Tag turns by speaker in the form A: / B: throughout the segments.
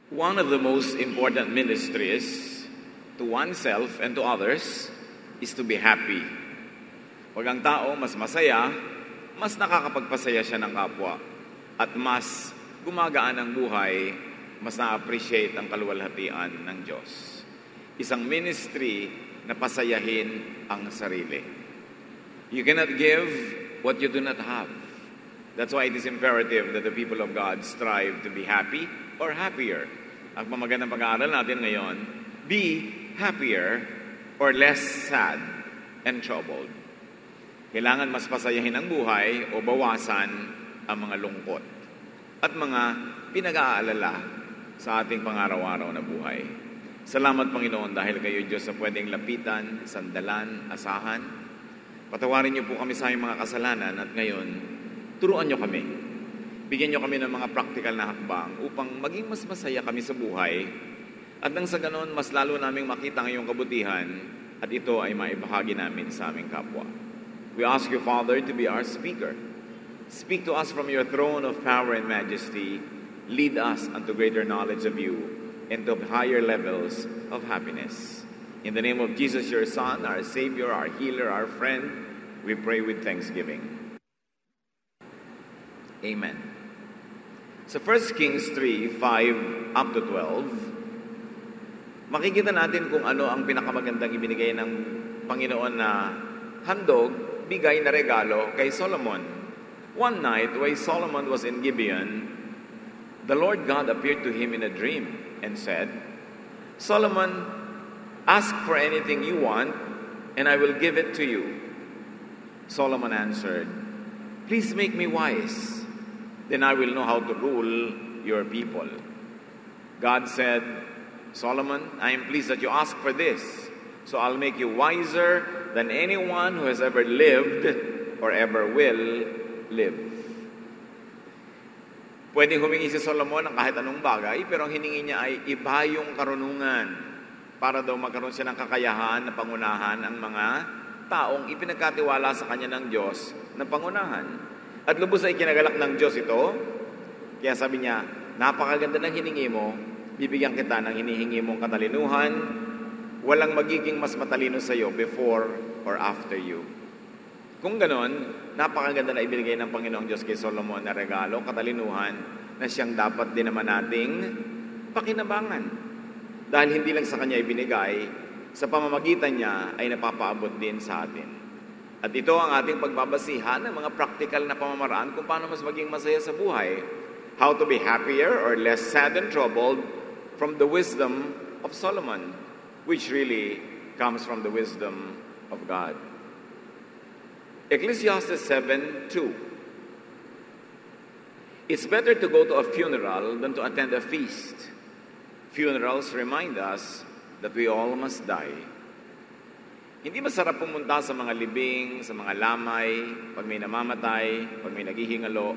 A: One of the most important ministries to oneself and to others is to be happy. Pag ang tao mas masaya, mas nakakapagpasaya siya ng kapwa. At mas gumagaan ang buhay, mas na-appreciate ang kaluwalhatian ng Diyos. Isang ministry na pasayahin ang sarili. You cannot give what you do not have. That's why it is imperative that the people of God strive to be happy or happier. Ang magandang pag-aaral natin ngayon, be happier or less sad and troubled. Kailangan mas pasayahin ang buhay o bawasan ang mga lungkot at mga pinag-aalala sa ating pang-araw-araw na buhay. Salamat, Panginoon, dahil kayo, Diyos, na pwedeng lapitan, sandalan, asahan. Patawarin niyo po kami sa aming mga kasalanan at ngayon, turuan niyo kami. Bigyan niyo kami ng mga practical na hakbang upang maging mas masaya kami sa buhay at nang sa ganon, mas lalo naming makita ang iyong kabutihan at ito ay maibahagi namin sa aming kapwa. We ask you, Father, to be our speaker. Speak to us from your throne of power and majesty. Lead us unto greater knowledge of you and to higher levels of happiness. In the name of Jesus, your Son, our Savior, our healer, our friend, we pray with thanksgiving. Amen. Sa 1 Kings 3:5 up to 12, makikita natin kung ano ang pinakamagandang ibinigay ng Panginoon na handog, bigay na regalo kay Solomon. One night, while Solomon was in Gibeon, the Lord God appeared to him in a dream and said, Solomon, ask for anything you want, and I will give it to you. Solomon answered, please make me wise, then I will know how to rule your people. God said, Solomon, I am pleased that you ask for this, so I'll make you wiser than anyone who has ever lived or ever will live. Pwedeng humingi si Solomon ng kahit anong bagay, pero ang hiningi niya ay iba yung karunungan para daw magkaroon siya ng kakayahan na pangunahan ang mga taong ipinagkatiwala sa kanya ng Diyos na pangunahan. At lubos ay kinagalak ng Diyos ito, kaya sabi niya, napakaganda ng hiningi mo, bibigyan kita ng hinihingi mong katalinuhan, walang magiging mas matalino sa iyo before or after you. Kung ganon, napakaganda na ibinigay ng Panginoong Diyos kay Solomon na regalo, katalinuhan, na siyang dapat din naman nating pakinabangan. Dahil hindi lang sa kanya ibinigay, sa pamamagitan niya ay napapaabot din sa atin. At ito ang ating pagbabasihan ng mga practical na pamamaraan kung paano mas maging masaya sa buhay. How to be happier or less sad and troubled from the wisdom of Solomon, which really comes from the wisdom of God. Ecclesiastes 7:2. It's better to go to a funeral than to attend a feast. Funerals remind us that we all must die. Hindi masarap pumunta sa mga libing, sa mga lamay, pag may namamatay, pag may naghihingalo.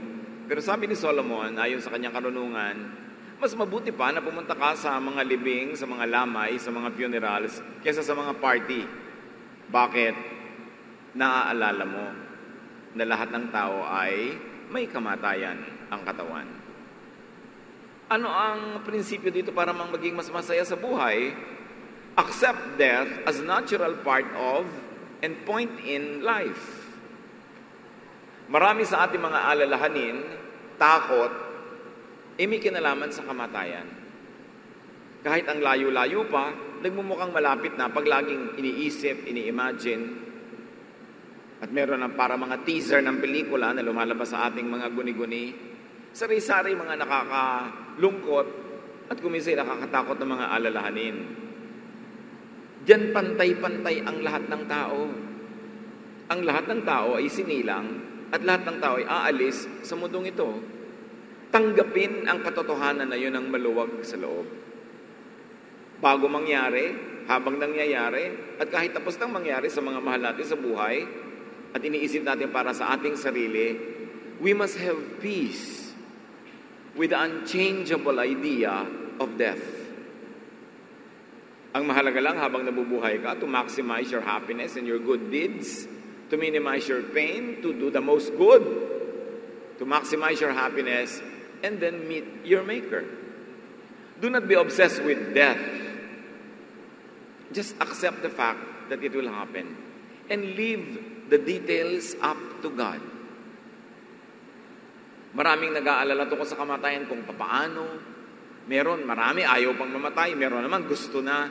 A: Pero sabi ni Solomon, ayon sa kanyang karunungan, mas mabuti pa na pumunta ka sa mga libing, sa mga lamay, sa mga funerals, kaysa sa mga party. Bakit? Naaalala mo na lahat ng tao ay may kamatayan ang katawan. Ano ang prinsipyo dito para maging mas masaya sa buhay? Accept death as a natural part of and point in life. Marami sa ating mga alalahanin, takot, may kinalaman sa kamatayan. Kahit ang layo-layo pa, nagmumukhang malapit na pag laging iniisip, ini-imagine. At meron ng para mga teaser ng pelikula na lumalabas sa ating mga guni-guni. Sari-sari mga nakakalungkot at kuminsan nakakatakot na mga alalahanin. Diyan pantay-pantay ang lahat ng tao. Ang lahat ng tao ay sinilang at lahat ng tao ay aalis sa mundong ito. Tanggapin ang katotohanan na yun ang maluwag sa loob. Bago mangyari, habang nangyayari, at kahit tapos nang mangyari sa mga mahal natin sa buhay, at iniisip natin para sa ating sarili, we must have peace with the unchangeable idea of death. Ang mahalaga lang habang nabubuhay ka, to maximize your happiness and your good deeds, to minimize your pain, to do the most good, to maximize your happiness, and then meet your Maker. Do not be obsessed with death. Just accept the fact that it will happen and leave the details up to God. Maraming nag-aalala tungkol sa kamatayan kung papaano. Marami ayaw pang mamatay. Meron naman gusto na.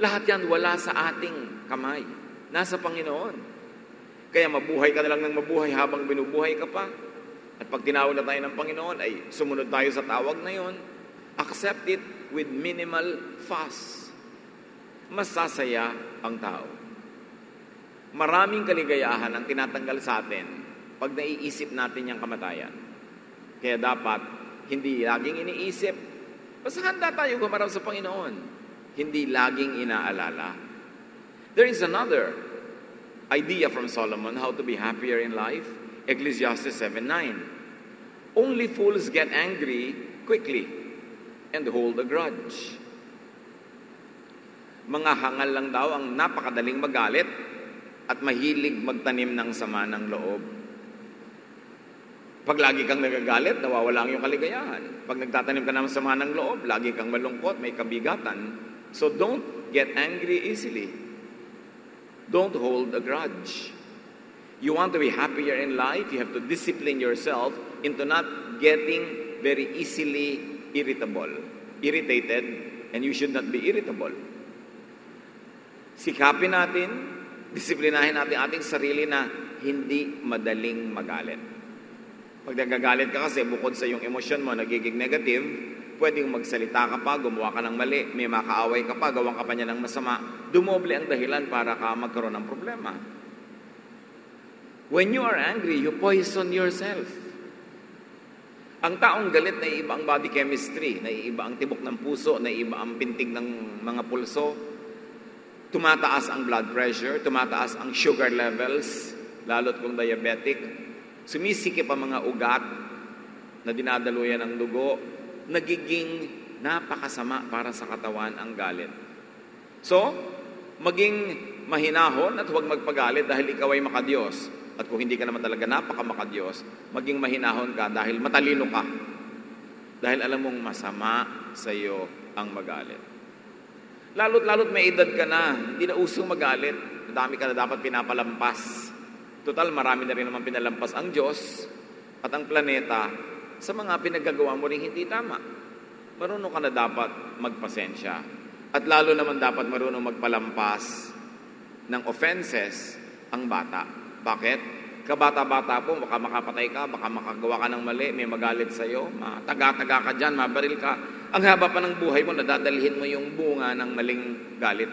A: Lahat yan wala sa ating kamay. Nasa Panginoon. Kaya mabuhay ka na lang ng mabuhay habang binubuhay ka pa. At pag tinawag na tayo ng Panginoon, ay sumunod tayo sa tawag na yon. Accept it with minimal fuss. Masasaya ang tao. Maraming kaligayahan ang tinatanggal sa atin pag naiisip natin yung kamatayan. Kaya dapat hindi laging iniisip. Basta handa tayo gumarap sa Panginoon. Hindi laging inaalala. There is another idea from Solomon how to be happier in life. Ecclesiastes 7:9. Only fools get angry quickly and hold a grudge. Mga hangal lang daw ang napakadaling magalit at mahilig magtanim ng sama ng loob. Pag lagi kang nagagalit, nawawala ang iyong kaligayahan. Pag nagtatanim ka ng sama ng loob, lagi kang malungkot, may kabigatan. So don't get angry easily. Don't hold a grudge. You want to be happier in life, you have to discipline yourself into not getting very easily irritated, and you should not be irritable. Sikapin natin, disiplinahin natin ating sarili na hindi madaling magalit. Pag nagagalit ka kasi, bukod sa yung emosyon mo, nagiging negative, pwedeng magsalita ka pa, gumawa ka ng mali, may makaaway ka pa, gawan ka pa niya ng masama, dumoble ang dahilan para ka magkaroon ng problema. When you are angry, you poison yourself. Ang taong galit, naiiba ang body chemistry, naiiba ang tibok ng puso, naiiba ang pintig ng mga pulso, tumataas ang blood pressure, tumataas ang sugar levels, lalo't kung diabetic, sumisikip ang mga ugat na dinadaluyan ng dugo, nagiging napakasama para sa katawan ang galit. So, maging mahinahon at huwag magpagalit dahil ikaw ay makadiyos. At kung hindi ka naman talaga napakamakadiyos, maging mahinahon ka dahil matalino ka. Dahil alam mong masama sa iyo ang magalit. Lalo't may edad ka na, hindi na usong magalit. Madami ka na dapat pinapalampas. Total, marami na rin naman pinalampas ang Diyos at ang planeta sa mga pinaggagawa mo rin hindi tama. Marunong ka na dapat magpasensya. At lalo naman dapat marunong magpalampas ng offenses ang bata. Bakit? Kabata-bata po, baka makapatay ka, baka makagawa ka ng mali, may magalit sa'yo, taga-taga ka dyan, mabaril ka. Ang haba pa ng buhay mo, nadadalhin mo yung bunga ng maling galit.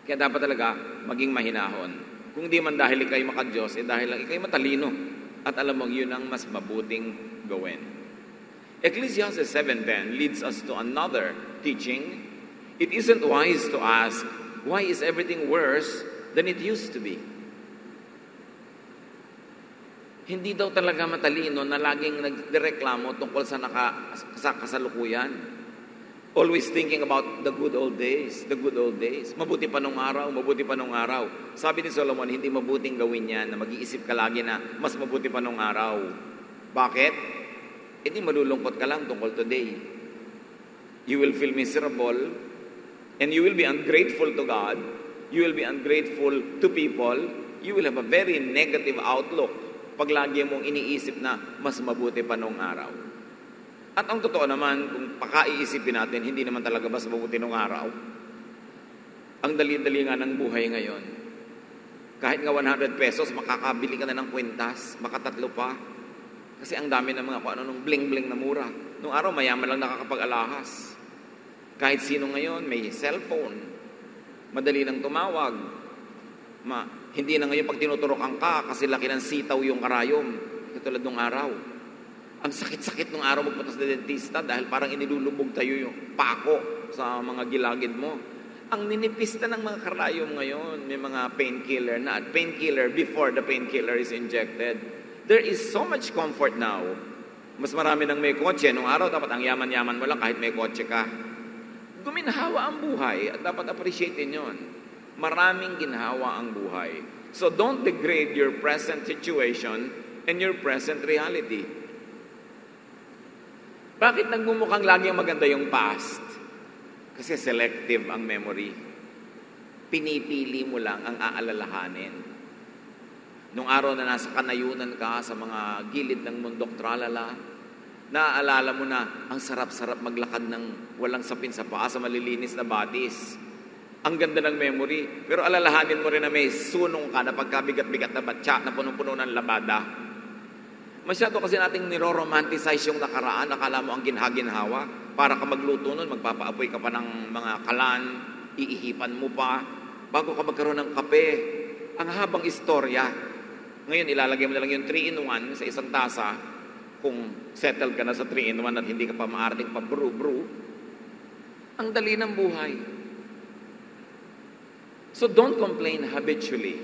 A: Kaya dapat talaga maging mahinahon. Kung di man dahil ikay makadiyos, dahil lang ikay matalino. At alam mo, yun ang mas mabuting gawin. Ecclesiastes 7:10 leads us to another teaching. It isn't wise to ask, why is everything worse than it used to be? Hindi daw talaga matalino na laging nagreklamo tungkol sa kasalukuyan. Always thinking about the good old days, the good old days. Mabuti pa nung araw, mabuti pa nung araw. Sabi ni Solomon, hindi mabuting gawin yan na mag-iisip ka lagi na mas mabuti pa nung araw. Bakit? Hindi malulungkot ka lang tungkol today. You will feel miserable and you will be ungrateful to God. You will be ungrateful to people. You will have a very negative outlook pag lagi mong iniisip na mas mabuti pa nung araw. At ang totoo naman, kung pakaiisipin natin, hindi naman talaga mas mabuti nung araw. Ang dali-dali nga ng buhay ngayon. Kahit nga 100 pesos, makakabili ka na ng kwintas, makatatlo pa. Kasi ang dami ng mga kung ano nung bling-bling na mura. Nung araw, mayaman lang nakakapag-alahas. Kahit sino ngayon, may cellphone. Madali nang tumawag. Hindi na ngayon pag tinuturokan ka kasi laki ng sitaw yung karayom. Katulad nung araw. Ang sakit-sakit nung araw magpunta sa dentista dahil parang inilulubog tayo yung pako sa mga gilagid mo. Ang ninipista ng mga karayom ngayon, may mga painkiller na at painkiller before the painkiller is injected. There is so much comfort now. Mas marami nang may kotse. Nung araw dapat ang yaman-yaman mo lang kahit may kotse ka. Guminhawa ang buhay at dapat appreciatein yon. Maraming ginhawa ang buhay. So don't degrade your present situation and your present reality. Bakit nagmumukhang laging maganda yung past? Kasi selective ang memory. Pinipili mo lang ang aalalahanin. Nung araw na nasa kanayunan ka sa mga gilid ng mundok tralala, naaalala mo na ang sarap-sarap maglakad ng walang sapin sa paa sa malilinis na batis. Ang ganda ng memory. Pero alalahanin mo rin na may sunong ka na pagkabigat-bigat na batya na punong-puno ng labada. Masyado kasi nating niro-romanticize yung nakaraan. Akala mo ang ginhaginhawa. Para ka magluto nun, magpapaapoy ka pa ng mga kalan, iihipan mo pa, bago ka magkaroon ng kape. Ang habang istorya. Ngayon, ilalagay mo na lang yung 3-in-1 sa isang tasa. Kung settled ka na sa 3-in-1 at hindi ka pa maarating pa brew. Ang dali ng buhay. So don't complain habitually.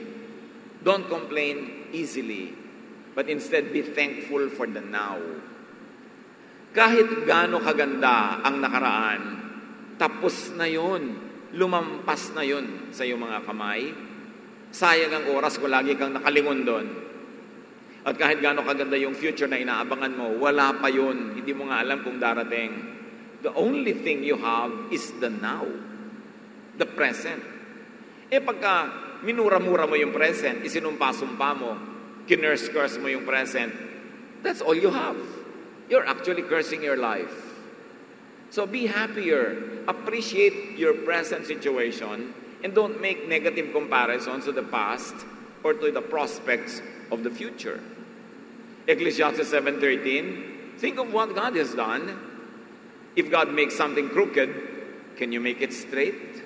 A: Don't complain easily. But instead, be thankful for the now. Kahit gaano kaganda ang nakaraan, tapos na yun. Lumampas na yun sa iyong mga kamay. Sayang ang oras kung lagi kang nakalingon doon. At kahit gaano kaganda yung future na inaabangan mo, wala pa yun. Hindi mo nga alam kung darating. The only thing you have is the now. The present. Pagka minura-mura mo yung present, isinumpa-sumpa mo, kinurse-curse mo yung present, that's all you have. You're actually cursing your life. So be happier. Appreciate your present situation and don't make negative comparisons to the past or to the prospects of the future. Ecclesiastes 7:13, think of what God has done. If God makes something crooked, can you make it straight?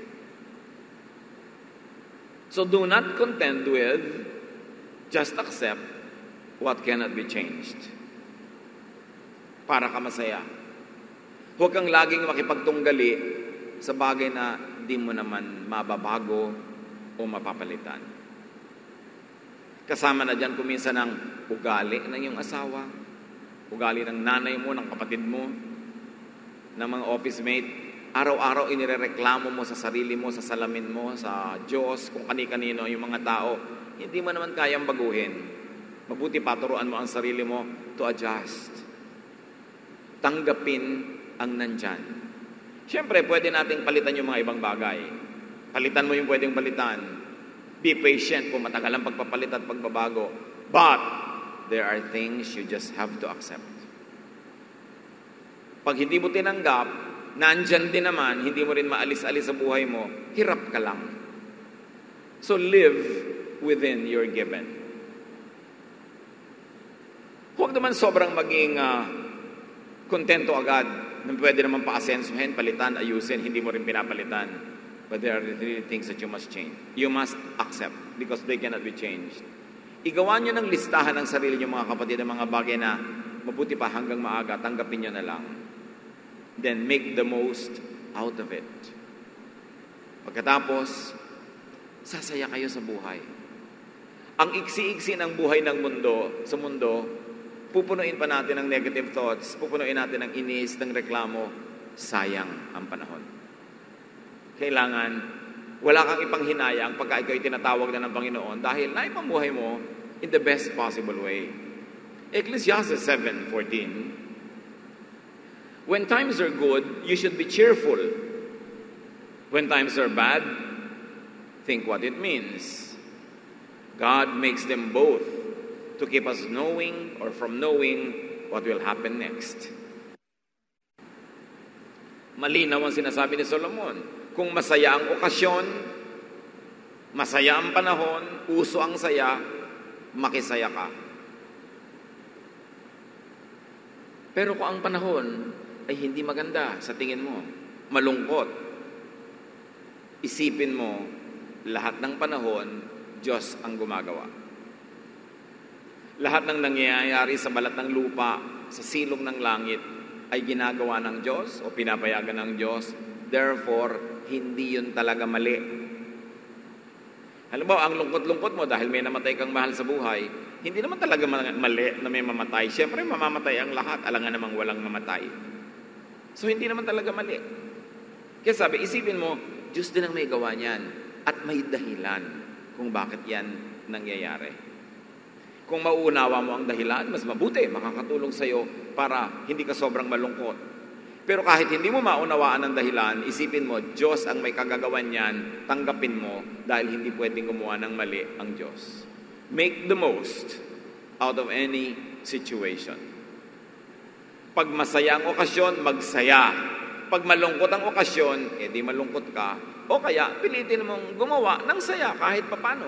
A: So do not contend with, just accept what cannot be changed. Para ka masaya. Huwag kang laging makipagtunggali sa bagay na di mo naman mababago o mapapalitan. Kasama na dyan kuminsan ng ugali ng iyong asawa, ugali ng nanay mo, ng kapatid mo, ng mga office mate. Araw-araw inirereklamo mo sa sarili mo, sa salamin mo, sa Diyos, kung kani-kanino yung mga tao. Hindi mo naman kayang baguhin. Mabuti paturuan mo ang sarili mo to adjust. Tanggapin ang nandyan. Siyempre, pwede nating palitan yung mga ibang bagay. Palitan mo yung pwedeng palitan. Be patient kung matagal ang pagpapalit at pagbabago. But, there are things you just have to accept. Pag hindi mo tinanggap, nandyan din naman, hindi mo rin maalis-alis sa buhay mo, hirap ka lang. So, live within your given. Huwag naman sobrang maging kontento agad na pwede naman pa-asensuhin, palitan, ayusin, hindi mo rin pinapalitan. But there are really things that you must change. You must accept because they cannot be changed. Igawa nyo ng listahan ng sarili nyo mga kapatid ng mga bagay na mabuti pa hanggang maaga, tanggapin nyo na lang. Then make the most out of it. Pagkatapos, sasaya kayo sa buhay. Ang iksi-iksi ng buhay ng mundo, sa mundo, pupunuin pa natin ng negative thoughts, pupunuin natin ng inis, ng reklamo, sayang ang panahon. Kailangan, wala kang ipanghinayang pagka ikaw'y tinatawag na ng Panginoon dahil naipamuhay mo in the best possible way. Ecclesiastes 7:14, when times are good, you should be cheerful. When times are bad, think what it means. God makes them both to keep us knowing or from knowing what will happen next. Malinaw ang sinasabi ni Solomon. Kung masaya ang okasyon, masaya ang panahon, uso ang saya, makisaya ka. Pero kung ang panahon ay hindi maganda sa tingin mo, malungkot, isipin mo, lahat ng panahon, Diyos ang gumagawa. Lahat ng nangyayari sa balat ng lupa, sa silong ng langit, ay ginagawa ng Diyos o pinapayagan ng Diyos. Therefore, hindi yun talaga mali. Halimbawa, ang lungkot-lungkot mo dahil may namatay kang mahal sa buhay, hindi naman talaga mali na may mamatay. Siyempre, mamamatay ang lahat. Alam nga namang walang mamatay. So, hindi naman talaga mali. Kaya sabi, isipin mo, Diyos din ang may gawa niyan at may dahilan kung bakit yan nangyayari. Kung mauunawa mo ang dahilan, mas mabuti, makakatulong sa'yo para hindi ka sobrang malungkot. Pero kahit hindi mo maunawaan ang dahilan, isipin mo, Diyos ang may kagagawan niyan, tanggapin mo dahil hindi pwedeng gumawa ng mali ang Diyos. Make the most out of any situation. Pag masaya ang okasyon, magsaya. Pag malungkot ang okasyon, di malungkot ka. O kaya, pilitin mong gumawa ng saya kahit papano.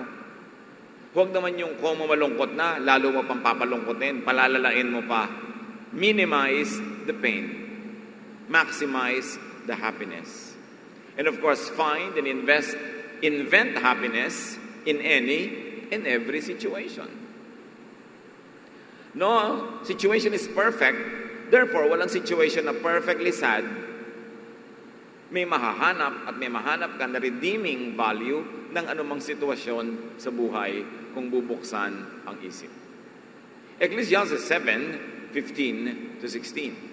A: Huwag naman yung kung malungkot na, lalo mo pang papalungkotin, palalalain mo pa. Minimize the pain. Maximize the happiness. And of course, find and invent happiness in any and every situation. No situation is perfect. Therefore, walang situation na perfectly sad. May mahahanap at may mahanap ka na redeeming value ng anumang sitwasyon sa buhay kung bubuksan ang isip. Ecclesiastes 7:15-16.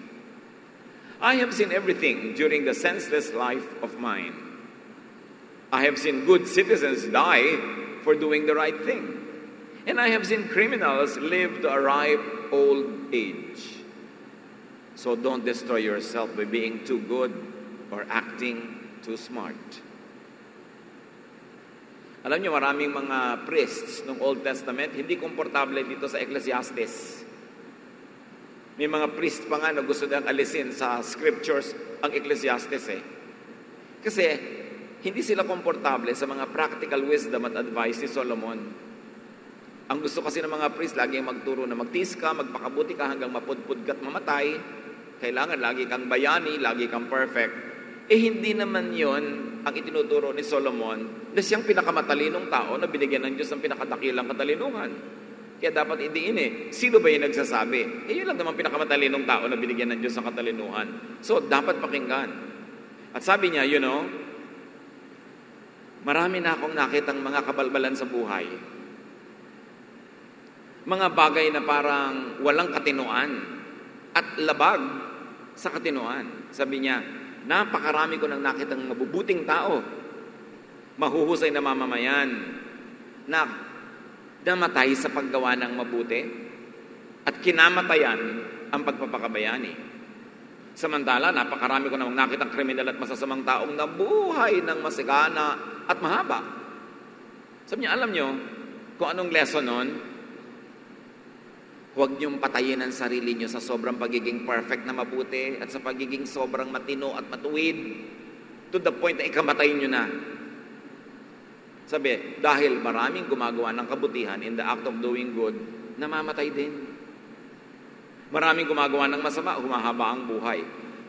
A: I have seen everything during the senseless life of mine. I have seen good citizens die for doing the right thing. And I have seen criminals live to a ripe old age. So don't destroy yourself by being too good or acting too smart. Alam niyo, maraming mga priests ng Old Testament, hindi komportable dito sa Ecclesiastes. May mga priest pa nga na gusto nilang alisin sa scriptures ang Ecclesiastes Kasi hindi sila komportable sa mga practical wisdom at advice ni Solomon. Ang gusto kasi ng mga priest, laging magturo na magtiis ka, magpakabuti ka hanggang mapudpud ka't mamatay. Kailangan lagi kang bayani, lagi kang perfect. Hindi naman yon ang itinuturo ni Solomon na siyang pinakamatalinong tao na binigyan ng Diyos ng pinakadakilang katalinuhan. Kaya dapat idiin sino ba yung nagsasabi? Yun lang naman pinakamatalinong tao na binigyan ng Diyos ng katalinuhan. So, dapat pakinggan. At sabi niya, marami na akong nakitang mga kabalbalan sa buhay. Mga bagay na parang walang katinoan at labag sa katinoan. Sabi niya, napakarami ko nang nakitang mabubuting tao, mahuhusay na mamamayan, na namatay sa paggawa ng mabuti at kinamatayan ang pagpapakabayani. Samantala, napakarami ko nang nakitang kriminal at masasamang taong nabuhay ng masigana at mahaba. Sabi niya, alam niyo kung anong lesson nun? Huwag niyong patayin ang sarili niyo sa sobrang pagiging perfect na mabuti at sa pagiging sobrang matino at matuwid to the point na ikamatay niyo na. Sabi, dahil maraming gumagawa ng kabutihan in the act of doing good, namamatay din. Maraming gumagawa ng masama, humahaba ang buhay.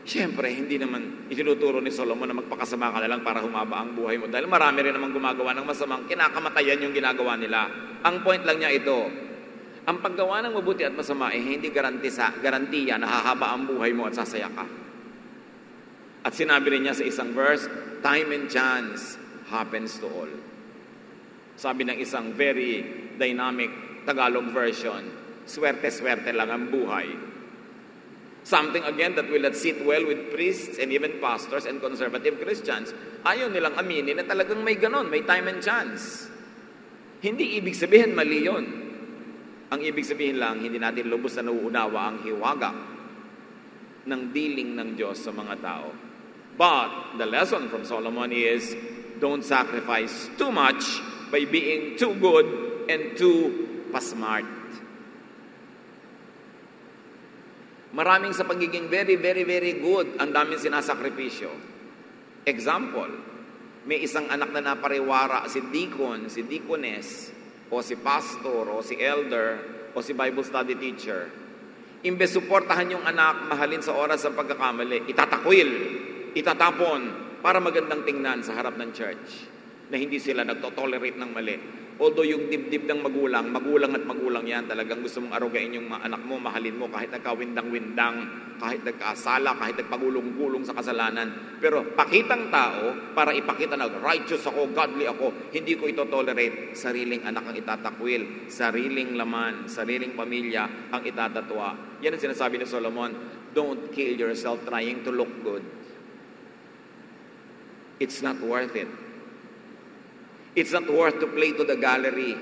A: Siyempre, hindi naman itinuturo ni Solomon na magpakasama ka na lang para humaba ang buhay mo. Dahil marami rin naman gumagawa ng masamang kinakamatayan yung ginagawa nila. Ang point lang niya ito, ang paggawa ng mabuti at masama hindi garantiya na hahaba ang buhay mo at sasaya ka. At sinabi rin niya sa isang verse, time and chance happens to all. Sabi ng isang very dynamic Tagalog version, swerte-swerte lang ang buhay. Something again that will not sit well with priests and even pastors and conservative Christians. Ayaw nilang aminin na talagang may ganon, may time and chance. Hindi ibig sabihin mali yun. Ang ibig sabihin lang, hindi natin lubos na nauunawa ang hiwaga ng dealing ng Diyos sa mga tao. But the lesson from Solomon is, don't sacrifice too much by being too good and too pasmart. Maraming sa pagiging very, very, very good, ang daming sinasakripisyo. Example, may isang anak na napariwara, si deacon, si deaconess, o si pastor, o si elder, o si Bible study teacher. Imbes suportahan yung anak, mahalin sa oras ng pagkakamali, itatakwil, itatapon, para magandang tingnan sa harap ng church, na hindi sila nagtotolerate ng mali. Although yung dibdib ng magulang at magulang yan, talagang gusto mong arugain yung anak mo, mahalin mo, kahit nagkawindang-windang, kahit nagkasala, kahit nagpagulong-gulong sa kasalanan. Pero pakitang tao, para ipakita na righteous ako, godly ako, hindi ko ito tolerate. Sariling anak ang itatakwil, sariling laman, sariling pamilya ang itatatwa. Yan ang sinasabi ni Solomon, don't kill yourself trying to look good. It's not worth it. It's not worth to play to the gallery.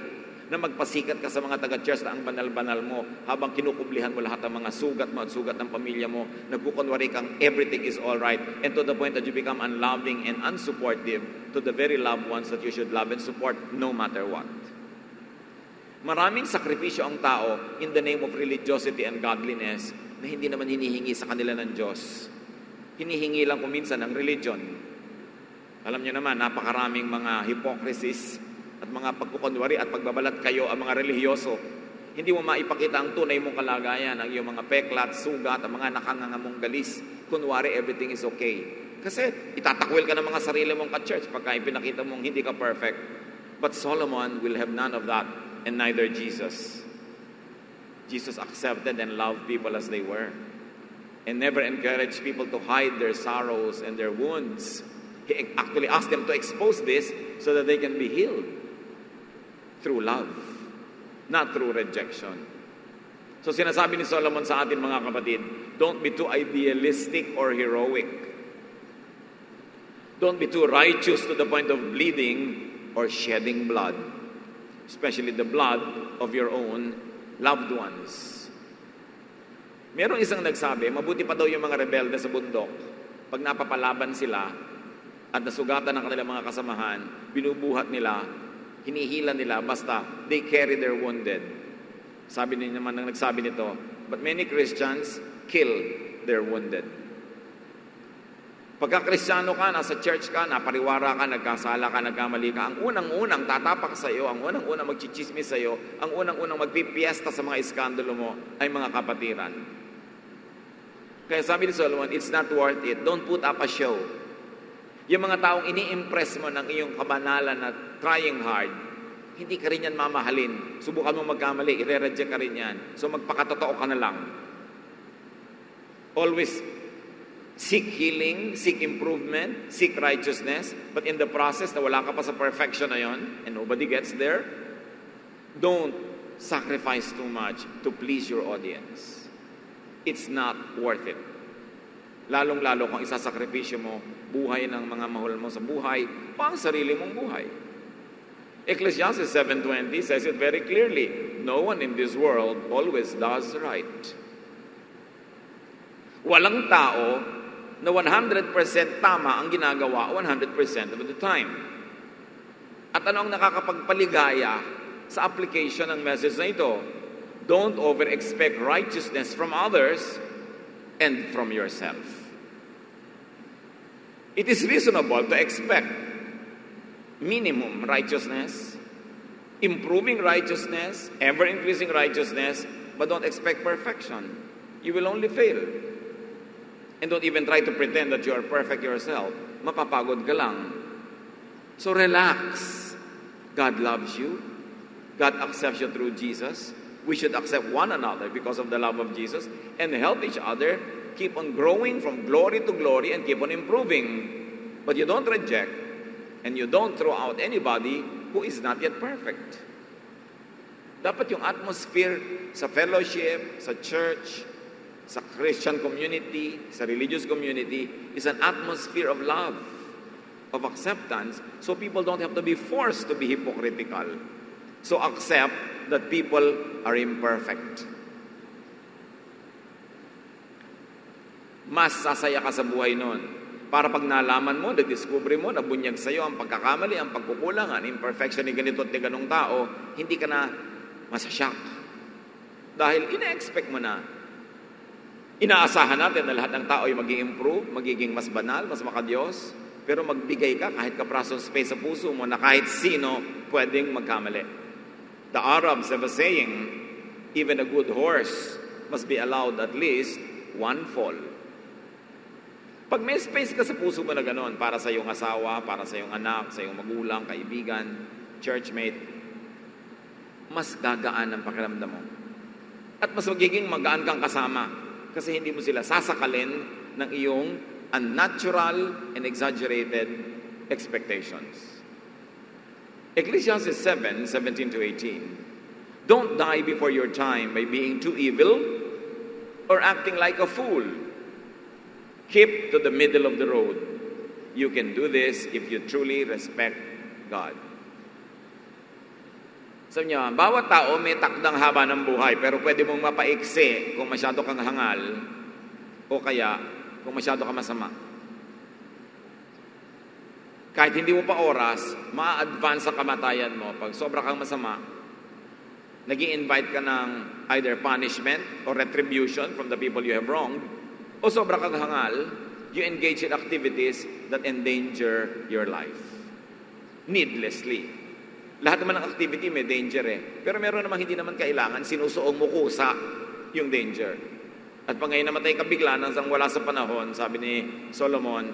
A: na magpasikat ka sa mga taga-church na ang banal-banal mo habang kinukublihan mo lahat ng mga sugat mo at sugat ng pamilya mo, nagkukunwari kang everything is all right, and to the point that you become unloving and unsupportive to the very loved ones that you should love and support no matter what. Maraming sakripisyo ang tao in the name of religiosity and godliness na hindi naman hinihingi sa kanila ng Diyos. Hinihingi lang kuminsan ng religion. Alam niyo naman, napakaraming mga hypocrisies at mga pagkukunwari at pagbabalat kayo ang mga relihiyoso. Hindi mo maipakita ang tunay mong kalagayan, ang iyong mga peklat, sugat, ang mga nakangangamong galis. Kunwari, everything is okay. Kasi itatakwil ka ng mga sarili mong ka-church pagka ipinakita mong hindi ka perfect. But Solomon will have none of that, and neither Jesus. Jesus accepted and loved people as they were, and never encouraged people to hide their sorrows and their wounds. He actually asked them to expose this so that they can be healed through love, not through rejection. So sinasabi ni Solomon sa atin, mga kapatid, don't be too idealistic or heroic. Don't be too righteous to the point of bleeding or shedding blood, especially the blood of your own loved ones. Merong isang nagsabi, mabuti pa daw yung mga rebelde sa bundok, pag napapalaban sila at nasugatan ng kanilang mga kasamahan, binubuhat nila, hinihila nila, basta they carry their wounded. Sabi niya naman nang nagsabi nito, but many Christians kill their wounded. Pagka Kristiyano ka, nasa church ka, napariwara ka, nagkasala ka, nagkamali ka, ang unang-unang tatapak sa iyo, ang unang-unang magchichismis sa iyo, ang unang-unang magpipiesta sa mga iskandalo mo ay mga kapatiran. Kaya sabi ni Solomon, it's not worth it. Don't put up a show. Yung mga taong ini-impress mo ng iyong kabanalan na trying hard, hindi ka rin yan mamahalin. Subukan mo magkamali, ire-reject ka rin yan. So magpakatotoo ka na lang. Always seek healing, seek improvement, seek righteousness, but in the process na wala ka pa sa perfection na yon, and nobody gets there, don't sacrifice too much to please your audience. It's not worth it. Lalong-lalo kung isasakripisyo mo buhay ng mga mahal mo sa buhay o ang sarili mong buhay. Ecclesiastes 7:20 says it very clearly, no one in this world always does right. Walang tao na 100% tama ang ginagawa 100% of the time. At ano ang nakakapagpaligaya sa application ng message na ito? Don't over-expect righteousness from others and from yourself. It is reasonable to expect minimum righteousness, improving righteousness, ever-increasing righteousness, but don't expect perfection. You will only fail. And don't even try to pretend that you are perfect yourself. Mapapagod ka lang. So relax. God loves you. God accepts you through Jesus. We should accept one another because of the love of Jesus and help each other keep on growing from glory to glory and keep on improving. But you don't reject and you don't throw out anybody who is not yet perfect. Dapat yung atmosphere sa fellowship, sa church, sa Christian community, sa religious community, is an atmosphere of love, of acceptance, so people don't have to be forced to be hypocritical. So accept that people are imperfect. Mas sasaya ka sa buhay nun. Para pag nalaman mo, na-discover mo, nabunyag sa'yo ang pagkakamali, ang pagkukulang, ang imperfection ni ganito at ni ganong tao, hindi ka na masasyak. Dahil ina-expect mo na. Inaasahan natin na lahat ng tao ay mag-i-improve, magiging mas banal, mas makadiyos, pero magbigay ka kahit kaprasong space sa puso mo na kahit sino pwedeng magkamali. The Arabs have a saying, even a good horse must be allowed at least one fall. Pag may space ka sa puso mo na gano'n, para sa iyong asawa, para sa iyong anak, sa iyong magulang, kaibigan, churchmate, mas gagaan ang pakiramdam mo. At mas magiging magaan kang kasama kasi hindi mo sila sasakalin ng iyong unnatural and exaggerated expectations. Ecclesiastes 7:17-18. Don't die before your time by being too evil or acting like a fool. Keep to the middle of the road. You can do this if you truly respect God. Sabi niya, bawat tao may takdang haba ng buhay, pero pwede mong mapaiksi kung masyado kang hangal o kaya kung masyado ka masama. Kahit hindi mo pa oras, ma-advance ang kamatayan mo. Pag sobra kang masama, nag-i-invite ka ng either punishment or retribution from the people you have wronged, o sobra kang hangal, you engage in activities that endanger your life. Needlessly. Lahat naman ng activity may danger eh. Pero meron naman hindi naman kailangan, sinusuong mo kusa yung danger. At pag ngayon namatay ka bigla nang wala sa panahon, sabi ni Solomon,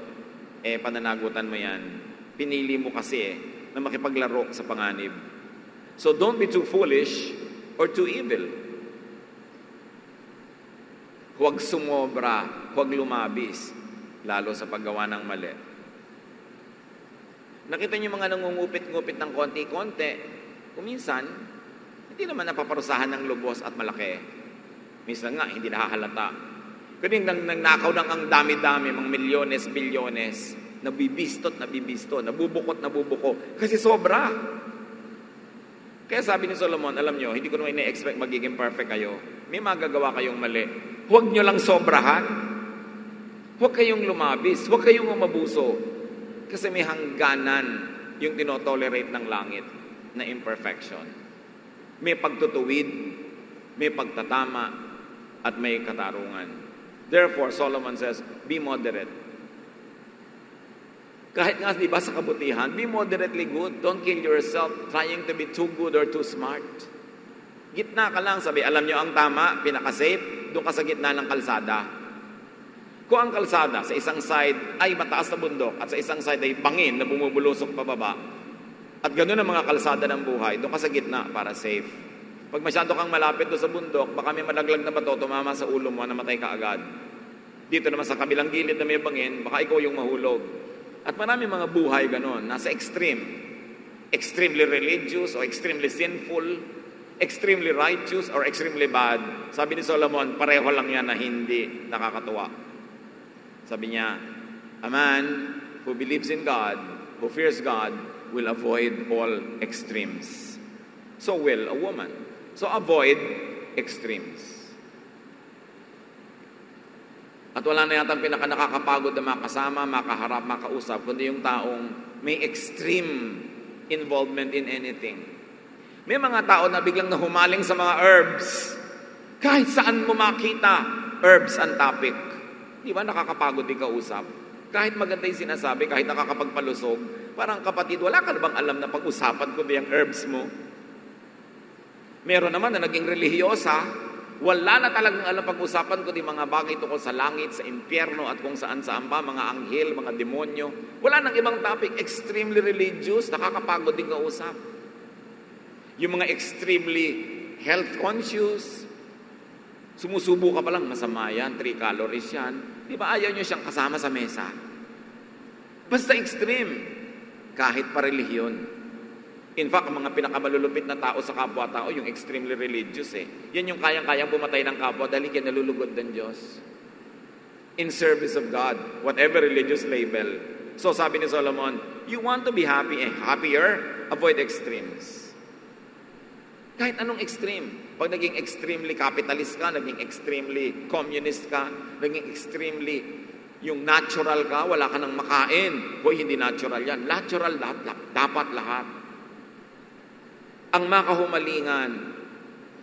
A: pananagutan mo yan. Pinili mo kasi na makipaglaro sa panganib. So don't be too foolish or too evil. Huwag sumobra, huwag lumabis, lalo sa paggawa ng mali. Nakita niyo mga nangungupit-ngupit ng konti-konti, kuminsan, hindi naman napaparusahan ng lubos at malaki. Minsan nga, hindi nakahalata. Kuning nangnakaw ng ang dami-dami, mga milyones, bilyones, nabibisto, nabubukot, kasi sobra. Kaya sabi ni Solomon, alam nyo, hindi ko naman ina-expect magiging perfect kayo. May magagawa kayong mali. Huwag nyo lang sobrahan. Huwag kayong lumabis. Huwag kayong umabuso. Kasi may hangganan yung tinotolerate ng langit na imperfection. May pagtutuwid, may pagtatama, at may katarungan. Therefore, Solomon says, be moderate. Kahit nga, di ba, sa kabutihan, be moderately good. Don't kill yourself trying to be too good or too smart. Gitna ka lang, sabi, alam nyo ang tama, pinaka-safe, doon ka sa gitna ng kalsada. Kung ang kalsada sa isang side ay mataas na bundok at sa isang side ay bangin na bumubulusok pababa, at ganoon ang mga kalsada ng buhay, doon ka sa gitna para safe. Pag masyado kang malapit doon sa bundok, baka may malaglag na bato, tumama sa ulo mo, namatay ka agad. Dito naman sa kabilang gilid na may bangin, baka ikaw yung mahulog. At marami mga buhay ganon, nasa extreme. Extremely religious or extremely sinful, extremely righteous or extremely bad. Sabi ni Solomon, pareho lang yan na hindi nakakatuwa. Sabi niya, a man who believes in God, who fears God, will avoid all extremes. So will a woman. So avoid extremes. At wala na yata nakakapagod na makasama, makaharap, makausap, kundi yung taong may extreme involvement in anything. May mga tao na biglang nahumaling sa mga herbs. Kahit saan mo makita, herbs ang topic. Di ba nakakapagod din kausap? Kahit maganda yung sinasabi, kahit nakakapagpalusog, parang kapatid, wala ka na bang alam na pag-usapan ko ba yung herbs mo? Meron naman na naging relihiyosa, wala na talagang alam pag-usapan ko di mga bagay tungkol sa langit, sa impyerno at kung saan-saan pa, mga anghel, mga demonyo. Wala nang ibang topic, extremely religious, nakakapagod din kausap. Yung mga extremely health conscious, sumusubo ka pa lang, masama yan, 3 calories yan. Di ba ayaw nyo siyang kasama sa mesa? Basta extreme, kahit pa relihiyon. In fact, ang mga pinakamalulupit na tao sa kapwa-tao, yung extremely religious eh. Yan yung kayang-kayang pumatay ng kapwa dahil kinalulugod ng Diyos. In service of God, whatever religious label. So sabi ni Solomon, you want to be happy and happier, avoid extremes. Kahit anong extreme. Pag naging extremely capitalist ka, naging extremely communist ka, naging extremely yung natural ka, wala ka nang makain. Hoy, hindi natural yan. Natural dapat lahat. Ang makahumalingan,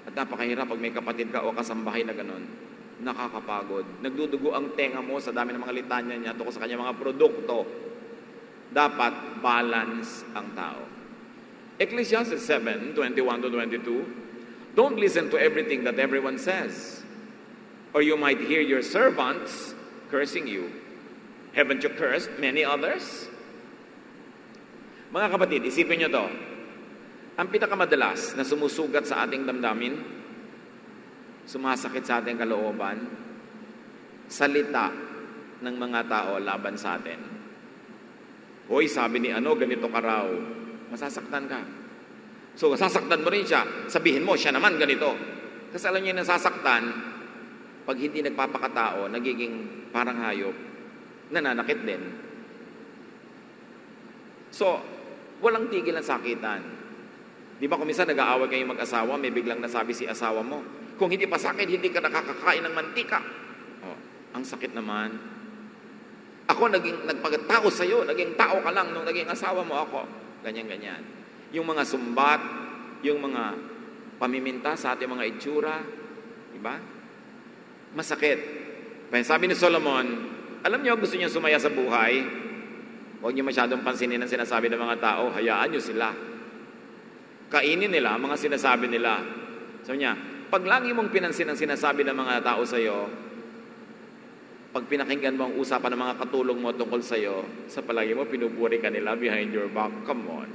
A: at napakahirap pag may kapatid ka o kasambahay na ganon, nakakapagod. Nagdudugo ang tenga mo sa dami ng mga litanya niya tungkol sa kanyang mga produkto. Dapat balance ang tao. Ecclesiastes 7:21-22, don't listen to everything that everyone says, or you might hear your servants cursing you. Haven't you cursed many others? Mga kapatid, isipin nyo to. Ang pinakamadalas na sumusugat sa ating damdamin, sumasakit sa ating kalooban, salita ng mga tao laban sa atin. Hoy, sabi ni ano, ganito ka raw. Masasaktan ka. So, sasaktan mo rin siya. Sabihin mo, siya naman ganito. Kasi alam niyo, nasasaktan, pag hindi nagpapakatao, nagiging parang hayop, nananakit din. So, walang tigil ang sakitan. Di ba kung minsan nag-aaway kayong mag-asawa, may biglang nasabi si asawa mo, kung hindi pa sakit, hindi ka nakakakain ng mantika. Oh, ang sakit naman. Ako nagpagtao sa'yo, naging tao ka lang nung naging asawa mo ako. Ganyan-ganyan. Yung mga sumbat, yung mga pamiminta sa ating mga itsura, di ba? Masakit. Kaya sabi ni Solomon, alam niyo, gusto niyo sumaya sa buhay, huwag niyo masyadong pansinin ang sinasabi ng mga tao, hayaan niyo sila. Kainin nila ang mga sinasabi nila. Sabi niya, pag lagi mong pinansin ang sinasabi ng mga tao sa iyo, pag pinakinggan mo ang usapan ng mga katulong mo tungkol sa iyo, sa palagi mo, pinupuri ka nila behind your back. Come on.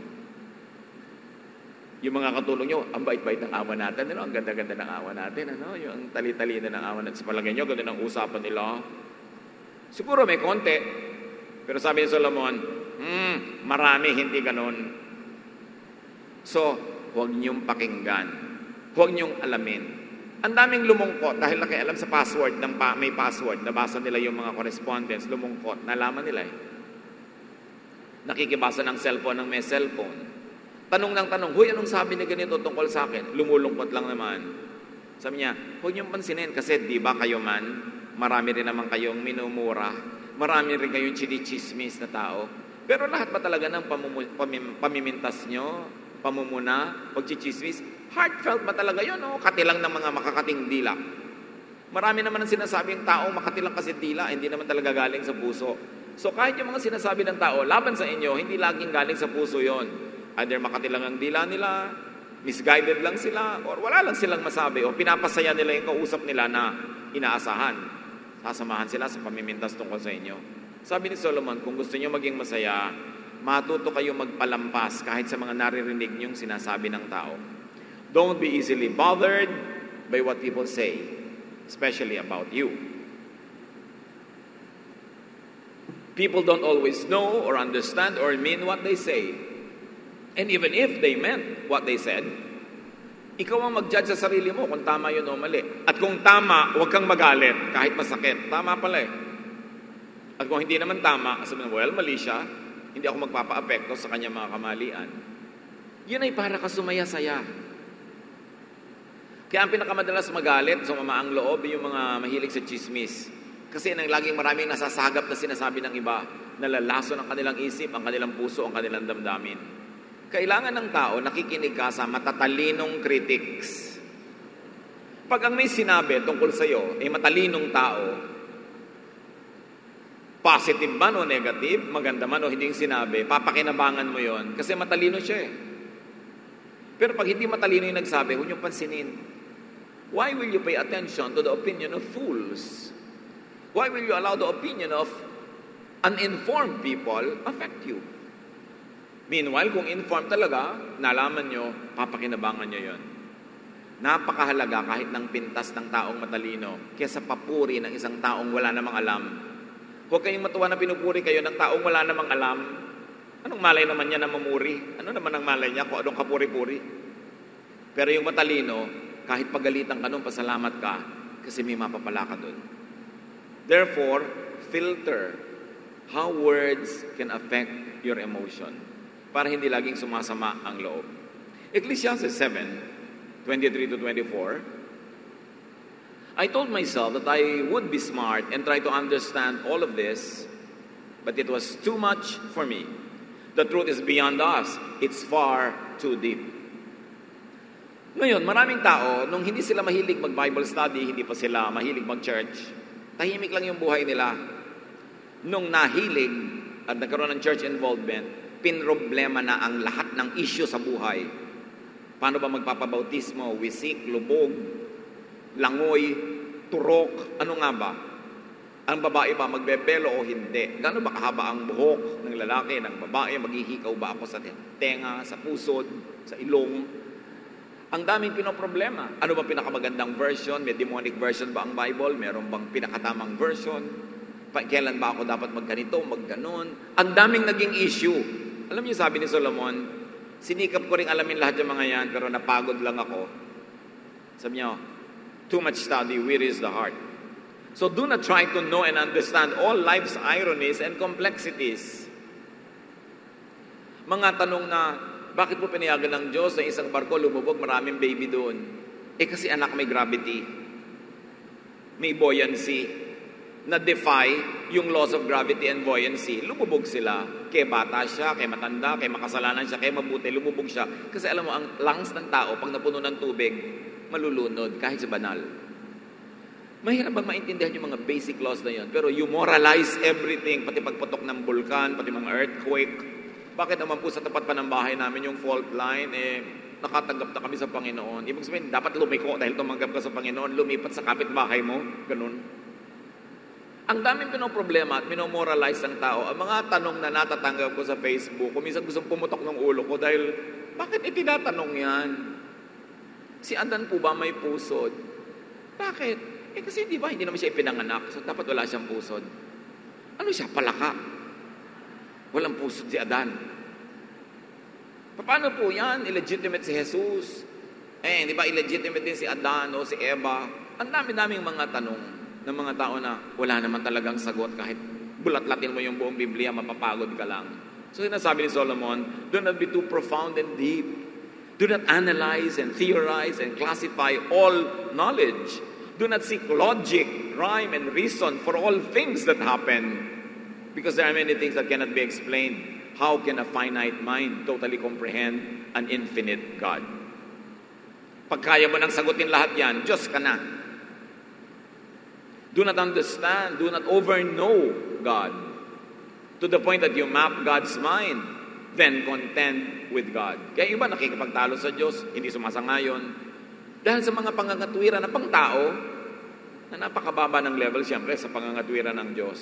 A: Yung mga katulong nyo, ang bait-bait ng awa natin, ano? Ang ganda-ganda ng awa natin, ano? Yung tali-talina ng awa natin. Sa palagay nyo, ganda ng usapan nila. Siguro may konti. Pero sabi ni Solomon, marami, hindi ganon. So, huwag niyong pakinggan. Huwag niyong alamin. Ang daming lumungkot dahil nakialam sa password, may password, nabasa nila yung mga correspondence, lumungkot, nalaman nila eh. Nakikibasa ng cellphone ng may cellphone. Tanong ng tanong, huy, anong sabi ni ganito tungkol sa akin? Lumulungkot lang naman. Sabi niya, huwag niyong pansinin kasi di ba kayo man, marami rin naman kayong minumura, marami rin kayong chinichismis na tao. Pero lahat ba talaga ng pamimintas nyo, pamumuna, pagchichismis, heartfelt ba talaga yun? O katilang ng mga makakating dila? Marami naman ang sinasabing tao, makatilang kasi dila, hindi naman talaga galing sa puso. So kahit yung mga sinasabi ng tao, laban sa inyo, hindi laging galing sa puso yon. Either makatilang ang dila nila, misguided lang sila, or wala lang silang masabi, o pinapasaya nila yung kausap nila na inaasahan. Sasamahan sila sa pamimintas tungkol sa inyo. Sabi ni Solomon, kung gusto niyo maging masaya, matuto kayo magpalampas kahit sa mga naririnig niyong sinasabi ng tao. Don't be easily bothered by what people say, especially about you. People don't always know or understand or mean what they say. And even if they meant what they said, ikaw ang mag-judge sa sarili mo kung tama yun o mali. At kung tama, huwag kang magalit kahit masakit. Tama pala eh. At kung hindi naman tama, sabihin mo, well, mali siya, hindi ako magpapa-apekto sa kanyang mga kamalian. Yun ay para ka sumaya-saya. Kaya ang pinakamadalas magalit, sumama ang loob, yung mga mahilig sa chismis. Kasi laging maraming nasasagap na sinasabi ng iba, nalalaso ng kanilang isip, ang kanilang puso, ang kanilang damdamin. Kailangan ng tao, nakikinig ka sa matatalinong critics. Pag ang may sinabi tungkol sa iyo, ay matalinong tao, positive man o negative, maganda man o hindi sinabi, papakinabangan mo yon kasi matalino siya eh. Pero pag hindi matalino yung nagsabi, huwag niyong pansinin. Why will you pay attention to the opinion of fools? Why will you allow the opinion of uninformed people affect you? Meanwhile, kung informed talaga, nalaman nyo, papakinabangan nyo yon. Napakahalaga kahit ng pintas ng taong matalino kaysa papuri ng isang taong wala namang alam. Huwag kayong matuwa na pinupuri kayo ng taong wala namang alam. Anong malay naman niya na mamuri? Ano naman ang malay niya kung anong kapuri-puri? Pero yung matalino, kahit pagalitan ka nun, pasalamat ka kasi may mapapala ka dun. Therefore, filter how words can affect your emotion para hindi laging sumasama ang loob. Ecclesiastes 7:23-24, I told myself that I would be smart and try to understand all of this, but it was too much for me. The truth is beyond us. It's far too deep. Ngayon, maraming tao, nung hindi sila mahilig mag-Bible study, hindi pa sila mahilig mag-church, tahimik lang yung buhay nila. Nung nahilig at nagkaroon ng church involvement, pinroblema na ang lahat ng issue sa buhay. Paano ba magpapabautismo, wisik, lubog, langoy, turok, ano nga ba? Ang babae ba magbebelo o hindi? Gaano ba kahaba ang buhok ng lalaki, ng babae? Maghihikaw ba ako sa tenga, sa pusod, sa ilong? Ang daming pinoproblema. Ano ba pinakamagandang version? May demonic version ba ang Bible? Meron bang pinakatamang version? Kailan ba ako dapat magganito, magganon? Ang daming naging issue. Alam niyo, sabi ni Solomon, sinikap ko rin alamin lahat yung mga yan, pero napagod lang ako. Sabi niyo, too much study wearies the heart. So do not try to know and understand all life's ironies and complexities. Mga tanong na Bakit po pinayagan ng Diyos na isang barko lumubog, maraming baby doon? Kasi anak, may gravity. May buoyancy. Na-defy yung laws of gravity and buoyancy. Lumubog sila. Kaya bata siya, kaya matanda, kaya makasalanan siya, kaya mabuti, lumubog siya. Kasi alam mo, ang lungs ng tao, pag napuno ng tubig, malulunod, kahit sa banal. Mahirap bang maintindihan yung mga basic laws na yun? Pero you moralize everything, pati pagputok ng bulkan, pati mga earthquake. Bakit naman po sa tapat pa ng bahay namin yung fault line, nakatanggap na kami sa Panginoon. Ibig sabihin, dapat lumiko dahil tumanggap ka sa Panginoon, lumipat sa kapitbahay mo, ganun. Ang daming pinoproblema at minomoralize ng tao. Ang mga tanong na natatanggap ko sa Facebook, kung minsan gustong pumutok ng ulo ko dahil, bakit itinatanong yan? Si Adan po ba may pusod? Bakit? Kasi di ba, hindi naman siya ipinanganak, so dapat wala siyang pusod. Ano siya? Palaka. Walang pusod si Adan. Paano po yan? Illegitimate si Jesus. Di ba illegitimate din si Adan o si Eva? Ang dami-daming mga tanong ng mga tao na wala naman talagang sagot kahit bulat-latin mo yung buong Biblia, mapapagod ka lang. So sinasabi ni Solomon, do not be too profound and deep. Do not analyze and theorize and classify all knowledge. Do not seek logic, rhyme, and reason for all things that happen. Because there are many things that cannot be explained. How can a finite mind totally comprehend an infinite God? Pag kaya mo nang sagutin lahat yan, Diyos ka na. Do not understand, do not overknow God. To the point that you map God's mind, then contend with God. Kaya iba nakikipagtalo sa Diyos, hindi sumasangayon. Dahil sa mga pangangatwiran na pangtao, na napakababa ng level siyempre sa pangangatwiran ng Diyos.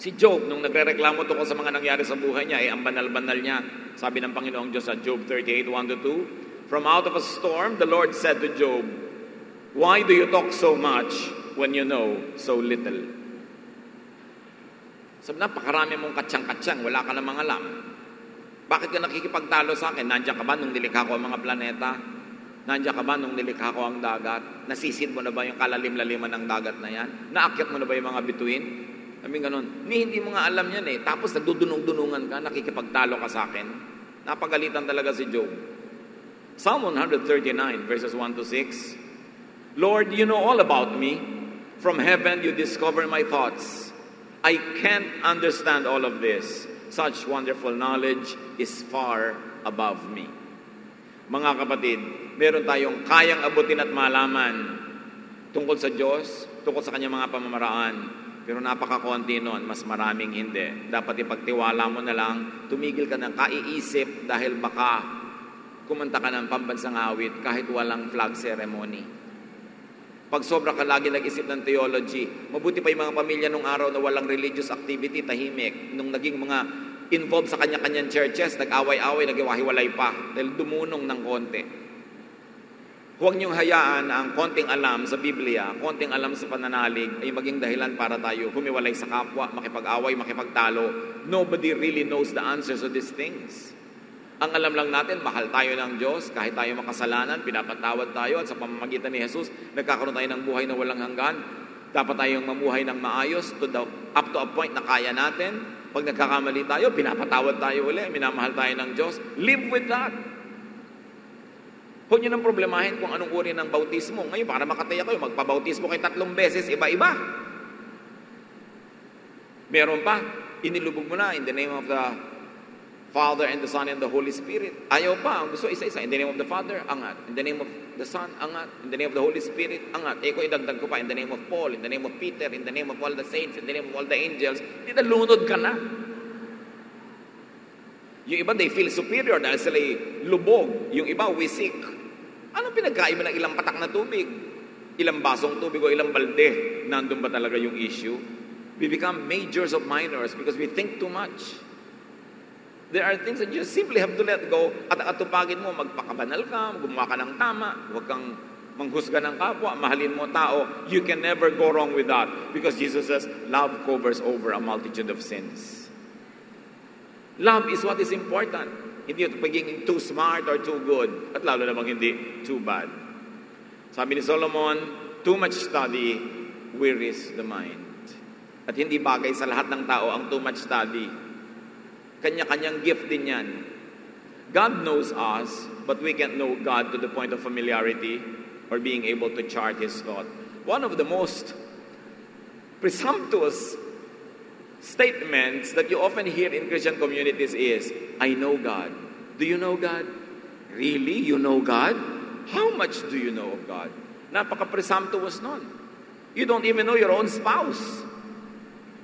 A: Si Job, nung nagre-reklamo tungkol sa mga nangyari sa buhay niya, ang banal-banal niya. Sabi ng Panginoong Diyos sa Job 38, 1-2, From out of a storm, the Lord said to Job, Why do you talk so much when you know so little? Sabi, napakarami mong katsang-katsang, wala ka namang alam. Bakit ka nakikipagtalo sa akin? Nandiyan ka ba nung nilikha ko ang mga planeta? Nandiyan ka ba nung nilikha ko ang dagat? Nasisid mo na ba yung kalalim-laliman ng dagat na yan? Naakyat mo na ba yung mga bituin? Sabi ganon, hindi mo nga alam yan Tapos nagdudunong-dunungan ka, nakikipagtalo ka sa akin. Napagalitan talaga si Job. Psalm 139, verses 1-6. Lord, you know all about me. From heaven you discover my thoughts. I can't understand all of this. Such wonderful knowledge is far above me. Mga kapatid, meron tayong kayang abutin at malaman tungkol sa Diyos, tungkol sa kanyang mga pamamaraan. Pero napakakonti nun, mas maraming hindi. Dapat ipagtiwala mo na lang, tumigil ka ng kaiisip dahil baka kumanta ka ng pambansang awit kahit walang flag ceremony. Pag sobra ka lagi nag-isip ng theology, mabuti pa yung mga pamilya nung araw na walang religious activity, tahimik. Nung naging mga involved sa kanya-kanyang churches, nag-away-away, nag-iwahiwalay pa dahil dumunong ng konti. Huwag niyong hayaan na ang konting alam sa Biblia, konting alam sa pananalig ay maging dahilan para tayo humiwalay sa kapwa, makipag-away, makipagtalo. Nobody really knows the answers to these things. Ang alam lang natin, mahal tayo ng Diyos, kahit tayo makasalanan, pinapatawad tayo, at sa pamamagitan ni Jesus, nagkakaroon tayo ng buhay na walang hanggan. Dapat tayong mamuhay ng maayos up to a point na kaya natin. Pag nagkakamali tayo, pinapatawad tayo ulit, minamahal tayo ng Diyos. Live with that. Huwag niyo nang problemahin kung anong uri ng bautismo. Ngayon, para makataya kayo, magpabautismo kayo 3 beses, iba-iba. Meron pa, inilubog mo na in the name of the Father and the Son and the Holy Spirit. Ayaw pa, ang gusto isa-isa. In the name of the Father, angat. In the name of the Son, angat. In the name of the Holy Spirit, angat. Ko idagdag ko pa, in the name of Paul, in the name of Peter, in the name of all the saints, in the name of all the angels. Di na lunod ka na. Yung iba, they feel superior dahil sila lubog. Yung iba, wisik. Anong pinagkaiba ng ilang patak na tubig? Ilang basong tubig o ilang balde? Nandun ba talaga yung issue? We become majors of minors because we think too much. There are things that you simply have to let go at atupagin mo, magpakabanal ka, gumawa ka ng tama, huwag kang manghusga ng kapwa, mahalin mo tao. You can never go wrong with that because Jesus says, love covers over a multitude of sins. Love is what is important. Hindi ito pagiging too smart or too good. At lalo namang hindi too bad. Sabi ni Solomon, too much study wearies the mind. At hindi bagay sa lahat ng tao ang too much study. Kanya-kanyang gift din yan. God knows us, but we can't know God to the point of familiarity or being able to chart His thought. One of the most presumptuous statements that you often hear in Christian communities is, I know God. Do you know God? Really? You know God? How much do you know of God? Napaka-presumptuous nun. You don't even know your own spouse.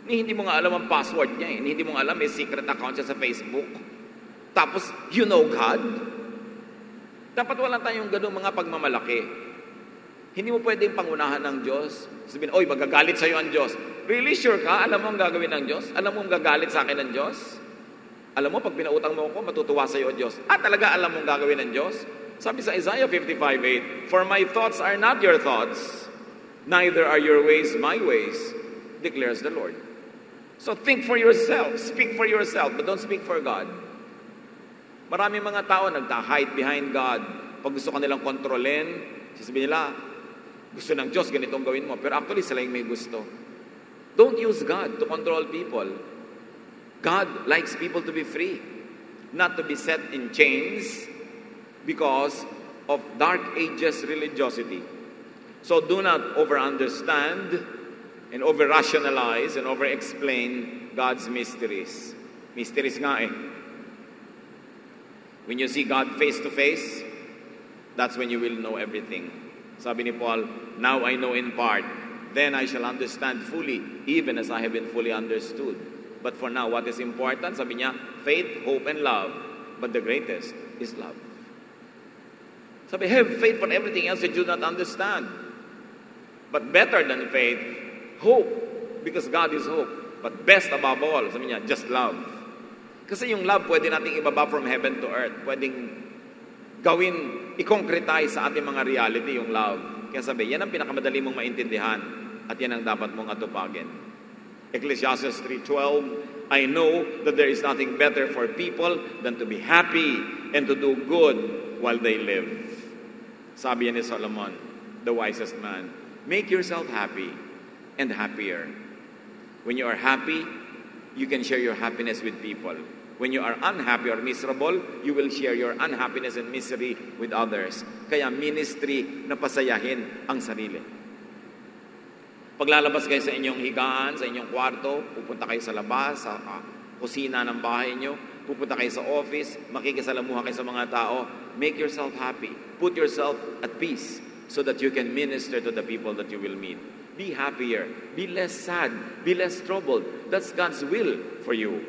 A: Hindi mo nga alam ang password niya eh. Hindi mo nga alam may secret account siya sa Facebook. Tapos, you know God? Dapat wala tayong ganung mga pagmamalaki. Hindi mo pwedeng pangunahan ng Diyos. Sabihin, oy, magagalit sa'yo ang Diyos. Really sure ka? Alam mo ang gagawin ng Diyos? Alam mo ang gagalit sa akin ng Diyos? Alam mo, pag pinautang mo ako, matutuwa sa'yo ang Diyos. Talaga alam mo ang gagawin ng Diyos? Sabi sa Isaiah 55:8, For my thoughts are not your thoughts, neither are your ways my ways, declares the Lord. So think for yourself, speak for yourself, but don't speak for God. Maraming mga tao nagta-hide behind God. Pag gusto kanilang kontrolin, sasabihin nila, gusto ng Diyos, ganitong gawin mo. Pero actually, sila yung may gusto. Don't use God to control people. God likes people to be free, not to be set in chains because of dark ages religiosity. So do not over-understand and over-rationalize and over-explain God's mysteries. Mysteries nga eh. When you see God face to face, that's when you will know everything. Sabi ni Paul, now I know in part, then I shall understand fully, even as I have been fully understood. But for now, what is important? Sabi niya, faith, hope, and love. But the greatest is love. Sabi, have faith for everything else that you do not understand. But better than faith, hope, because God is hope. But best above all, sabi niya, just love. Kasi yung love, pwede nating ibaba from heaven to earth. Pwedeng gawin, i-concretize sa ating mga reality yung love. Kaya sabi, yan ang pinakamadali mong maintindihan at yan ang dapat mong atupagin. Ecclesiastes 3:12, I know that there is nothing better for people than to be happy and to do good while they live. Sabi ni Solomon, the wisest man, make yourself happy and happier. When you are happy, you can share your happiness with people. When you are unhappy or miserable, you will share your unhappiness and misery with others. Kaya ministry na pasayahin ang sarili. Paglalabas kayo sa inyong higaan, sa inyong kwarto, pupunta kayo sa labas, sa kusina ng bahay nyo, pupunta kayo sa office, makikisalamuha kayo sa mga tao, make yourself happy. Put yourself at peace so that you can minister to the people that you will meet. Be happier. Be less sad. Be less troubled. That's God's will for you.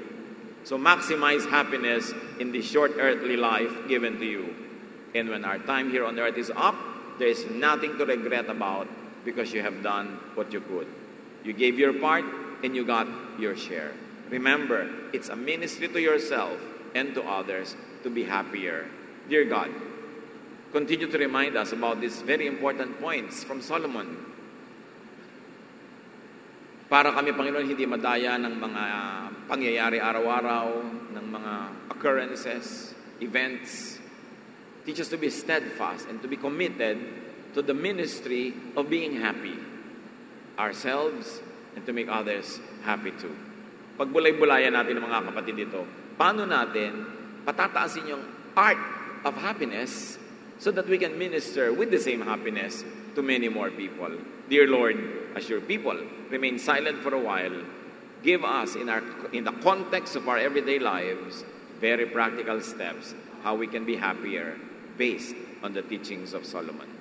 A: So maximize happiness in the short earthly life given to you. And when our time here on earth is up, there is nothing to regret about because you have done what you could. You gave your part and you got your share. Remember, it's a ministry to yourself and to others to be happier. Dear God, continue to remind us about these very important points from Solomon. Para kami, Panginoon, hindi madaya ng mga pangyayari araw-araw, ng mga occurrences, events. Teach us to be steadfast and to be committed to the ministry of being happy ourselves and to make others happy too. Pagbulay-bulayan natin ng mga kapatid dito, paano natin patataasin yung art of happiness so that we can minister with the same happiness to many more people. Dear Lord, as your people remain silent for a while, give us in the context of our everyday lives very practical steps how we can be happier based on the teachings of Solomon.